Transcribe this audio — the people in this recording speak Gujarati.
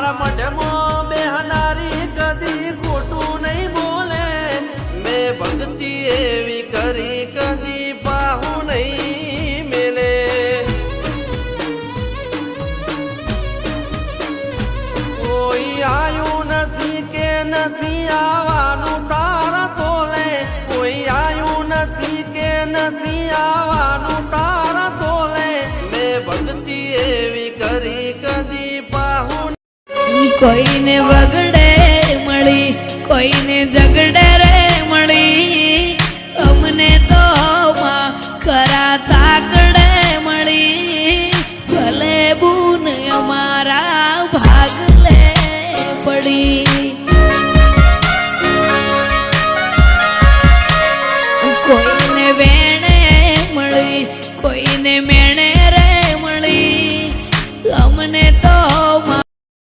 મારા મઢમાં બેહનારી કદી ખોટું નહીં બોલે મેં ભક્તિ એવી કરી કદી પાહું નહીં મેલે કોઈ આયું નથી કે નથી આવવાનું તારા તોલે કોઈ આયું નથી કે નથી આવવાનું તારા તોલે મેં ભક્તિ એવી કરી કદી પાહું કોઈને વગડે મળી કોઈને ઝગડે રે મળી અમને તો ખરા તાકડે મળી ભલે બૂન અમારા ભાગલે પડી